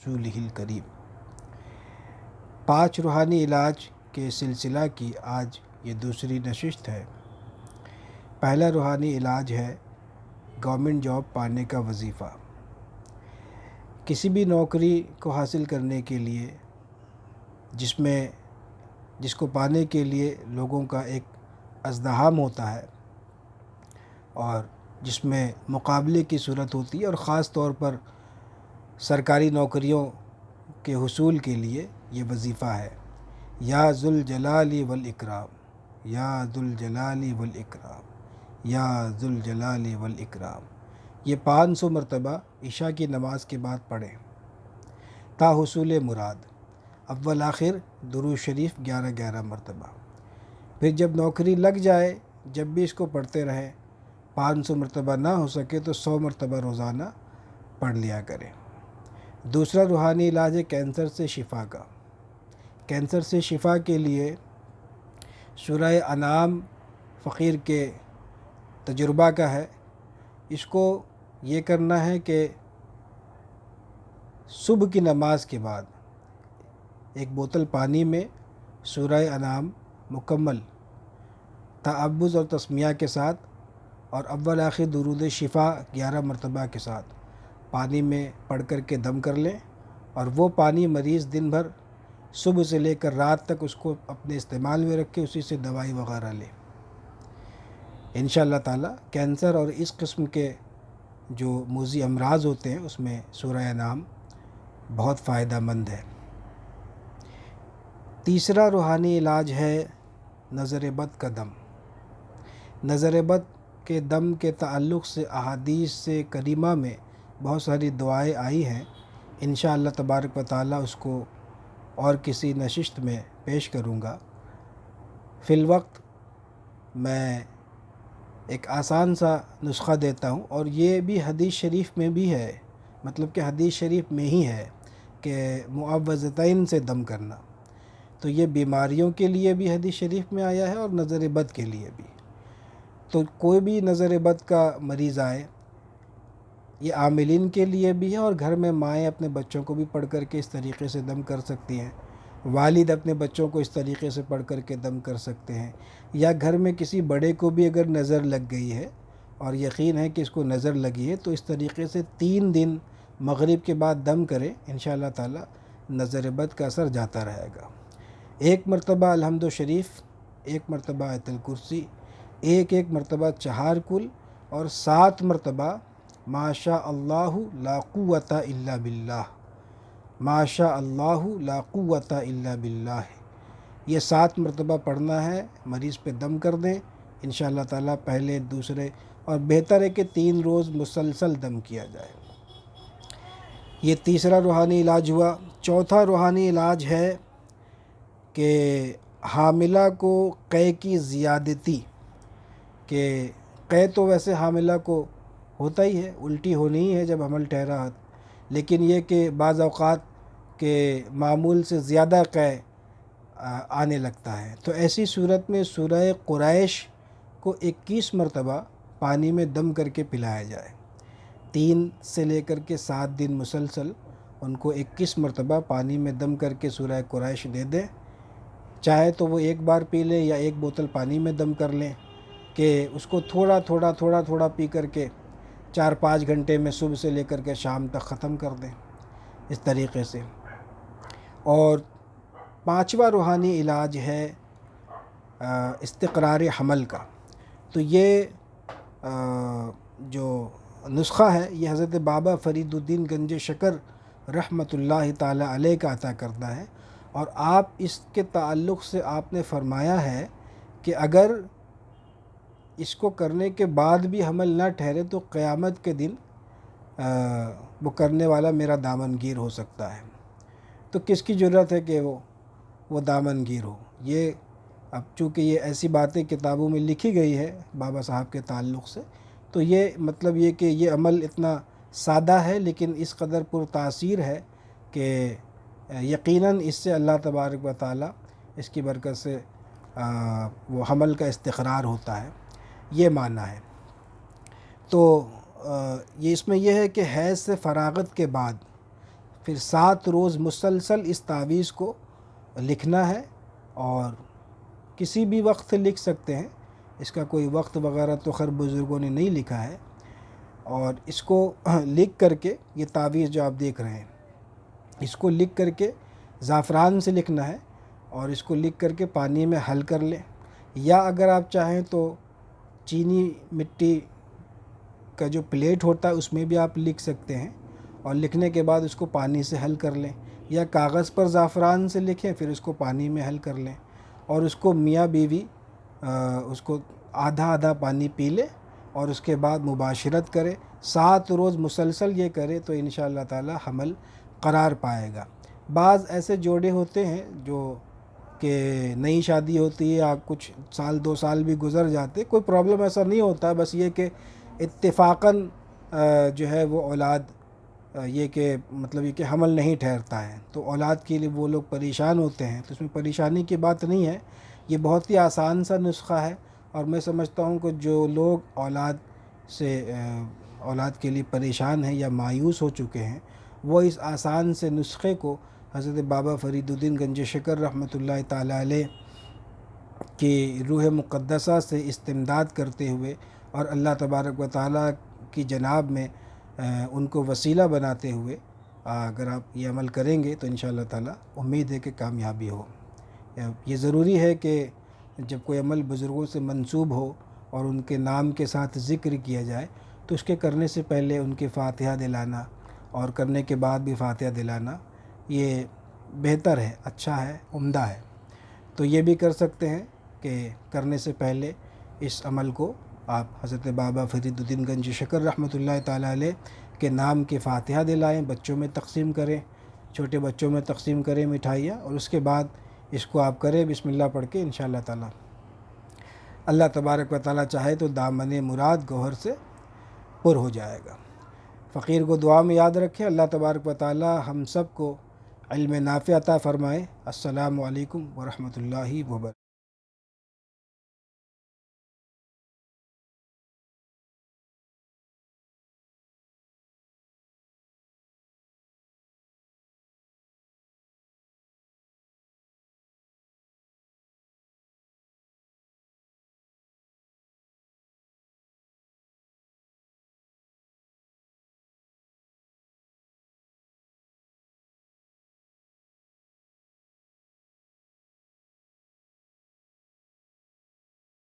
رسولہ الکریم۔ 5 روحانی علاج کے سلسلہ کی آج یہ دوسری نشست ہے۔ پہلا روحانی علاج ہے گورنمنٹ جاب پانے کا وظیفہ۔ کسی بھی نوکری کو حاصل کرنے کے لیے جس کو پانے کے لیے لوگوں کا ایک ازدحام ہوتا ہے اور جس میں مقابلے کی صورت ہوتی ہے، اور خاص طور پر سرکاری نوکریوں کے حصول کے لیے یہ وظیفہ ہے۔ یا ذوالجلال والاکرام، یا ذوالجلال والاکرام، یا ذوالجلال والاکرام، یہ 500 مرتبہ عشاء کی نماز کے بعد پڑھیں تا حصول مراد۔ اول آخر درود شریف 11 مرتبہ۔ پھر جب نوکری لگ جائے جب بھی اس کو پڑھتے رہیں، 500 مرتبہ نہ ہو سکے تو 100 مرتبہ روزانہ پڑھ لیا کریں۔ دوسرا روحانی علاج ہے کینسر سے شفا کا۔ کینسر سے شفا کے لیے سورہ انعام فقیر کے تجربہ کا ہے۔ اس کو یہ کرنا ہے کہ صبح کی نماز کے بعد ایک بوتل پانی میں سورہ انعام مکمل تعوذ اور تسمیہ کے ساتھ اور اول آخر درود شفا 11 مرتبہ کے ساتھ پانی میں پڑھ کر کے دم کر لیں، اور وہ پانی مریض دن بھر صبح سے لے کر رات تک اس کو اپنے استعمال میں رکھے، اسی سے دوائی وغیرہ لے۔ انشاءاللہ تعالی کینسر اور اس قسم کے جو موذی امراض ہوتے ہیں اس میں سورہ انعام بہت فائدہ مند ہے۔ تیسرا روحانی علاج ہے نظر بد کا دم۔ نظر بد کے دم کے تعلق سے احادیث سے کریمہ میں بہت ساری دعائیں آئی ہیں۔ انشاءاللہ تبارک و تعالی اس کو اور کسی نشست میں پیش کروں گا۔ فی الوقت میں ایک آسان سا نسخہ دیتا ہوں، اور یہ بھی حدیث شریف میں بھی ہے، مطلب کہ حدیث شریف میں ہی ہے کہ معوذتین سے دم کرنا۔ تو یہ بیماریوں کے لیے بھی حدیث شریف میں آیا ہے اور نظر بد کے لیے بھی۔ تو کوئی بھی نظر بد کا مریض آئے، یہ عاملین کے لیے بھی ہے، اور گھر میں مائیں اپنے بچوں کو بھی پڑھ کر کے اس طریقے سے دم کر سکتی ہیں، والد اپنے بچوں کو اس طریقے سے پڑھ کر کے دم کر سکتے ہیں، یا گھر میں کسی بڑے کو بھی اگر نظر لگ گئی ہے اور یقین ہے کہ اس کو نظر لگی ہے تو اس طریقے سے 3 دن مغرب کے بعد دم کریں، انشاءاللہ تعالی نظر بد کا اثر جاتا رہے گا۔ 1 مرتبہ الحمد شریف، 1 مرتبہ آیت الکرسی، 1 مرتبہ 4 کل، اور 7 مرتبہ ما شاء اللہ لا قوت الا باللہ، ما شاء اللہ لا قوت الا باللہ، یہ 7 مرتبہ پڑھنا ہے۔ مریض پہ دم کر دیں انشاءاللہ تعالی، پہلے دوسرے، اور بہتر ہے کہ 3 روز مسلسل دم کیا جائے۔ یہ تیسرا روحانی علاج ہوا۔ چوتھا روحانی علاج ہے کہ حاملہ کو قے کی زیادتی، کہ قے تو ویسے حاملہ کو ہوتا ہی ہے، الٹی ہونی ہی ہے جب حمل ٹھہرا، لیکن یہ کہ بعض اوقات کہ معمول سے زیادہ قے آنے لگتا ہے، تو ایسی صورت میں سورہ قریش کو 21 مرتبہ پانی میں دم کر کے پلایا جائے۔ 3 سے لے کر کے 7 دن مسلسل ان کو 21 مرتبہ پانی میں دم کر کے سورہ قریش دے دیں۔ چاہے تو وہ ایک بار پی لیں یا 1 بوتل پانی میں دم کر لیں، کہ اس کو تھوڑا تھوڑا پی کر کے 4-5 گھنٹے میں صبح سے لے کر کے شام تک ختم کر دیں اس طریقے سے۔ اور 5واں روحانی علاج ہے استقرار حمل کا۔ تو یہ جو نسخہ ہے یہ حضرت بابا فرید الدین گنج شکر رحمۃ اللہ تعالی علیہ کا عطا کرتا ہے، اور آپ اس کے تعلق سے آپ نے فرمایا ہے کہ اگر اس کو کرنے کے بعد بھی حمل نہ ٹھہرے تو قیامت کے دن وہ کرنے والا میرا دامن گیر ہو سکتا ہے۔ تو کس کی ضرورت ہے کہ وہ دامن گیر ہو؟ یہ اب چونکہ یہ ایسی باتیں کتابوں میں لکھی گئی ہے بابا صاحب کے تعلق سے، تو یہ مطلب یہ کہ یہ عمل اتنا سادہ ہے لیکن اس قدر پر تاثیر ہے کہ یقیناً اس سے اللہ تبارک و تعالی اس کی برکت سے وہ حمل کا استقرار ہوتا ہے، یہ معنی ہے۔ تو یہ اس میں یہ ہے کہ حیض سے فراغت کے بعد پھر 7 روز مسلسل اس تعویذ کو لکھنا ہے، اور کسی بھی وقت لکھ سکتے ہیں، اس کا کوئی وقت وغیرہ تو خیر بزرگوں نے نہیں لکھا ہے۔ اور اس کو لکھ کر کے، یہ تعویذ جو آپ دیکھ رہے ہیں، اس کو لکھ کر کے زعفران سے لکھنا ہے، اور اس کو لکھ کر کے پانی میں حل کر لیں، یا اگر آپ چاہیں تو چینی مٹی کا جو پلیٹ ہوتا ہے اس میں بھی آپ لکھ سکتے ہیں، اور لکھنے کے بعد اس کو پانی سے حل کر لیں، یا کاغذ پر زعفران سے لکھیں پھر اس کو پانی میں حل کر لیں، اور اس کو میاں بیوی اس کو آدھا آدھا پانی پی لے اور اس کے بعد مباشرت کرے، 7 روز مسلسل یہ کرے تو انشاءاللہ تعالی حمل قرار پائے گا۔ بعض ایسے جوڑے ہوتے ہیں جو کہ نئی شادی ہوتی ہے یا کچھ سال 2 سال بھی گزر جاتے، کوئی پرابلم ایسا نہیں ہوتا، بس یہ کہ اتفاقاً جو ہے وہ اولاد یہ کہ مطلب یہ کہ حمل نہیں ٹھہرتا ہے، تو اولاد کے لیے وہ لوگ پریشان ہوتے ہیں، تو اس میں پریشانی کی بات نہیں ہے، یہ بہت ہی آسان سا نسخہ ہے، اور میں سمجھتا ہوں کہ جو لوگ اولاد کے لیے پریشان ہیں یا مایوس ہو چکے ہیں، وہ اس آسان سے نسخے کو حضرت بابا فرید الدین گنج شکر رحمۃ اللہ تعالی علیہ کی روح مقدسہ سے استمداد کرتے ہوئے اور اللہ تبارک و تعالی کی جناب میں ان کو وسیلہ بناتے ہوئے اگر آپ یہ عمل کریں گے تو انشاءاللہ تعالی امید ہے کہ کامیابی ہو۔ یہ ضروری ہے کہ جب کوئی عمل بزرگوں سے منسوب ہو اور ان کے نام کے ساتھ ذکر کیا جائے تو اس کے کرنے سے پہلے ان کے فاتحہ دلانا اور کرنے کے بعد بھی فاتحہ دلانا یہ بہتر ہے، اچھا ہے، عمدہ ہے۔ تو یہ بھی کر سکتے ہیں کہ کرنے سے پہلے اس عمل کو آپ حضرت بابا فرید الدین گنج شکر رحمۃ اللہ تعالی علیہ کے نام کی فاتحہ دلائیں، بچوں میں تقسیم کریں، چھوٹے بچوں میں تقسیم کریں مٹھائیاں، اور اس کے بعد اس کو آپ کریں بسم اللہ پڑھ کے، انشاءاللہ تعالی اللہ تبارک و تعالی چاہے تو دامن مراد گوہر سے پر ہو جائے گا۔ فقیر کو دعا میں یاد رکھیں، اللہ تبارک و تعالی ہم سب کو علم نافع عطا فرمائے۔ السلام علیکم ورحمۃ اللہ وبرکاتہ۔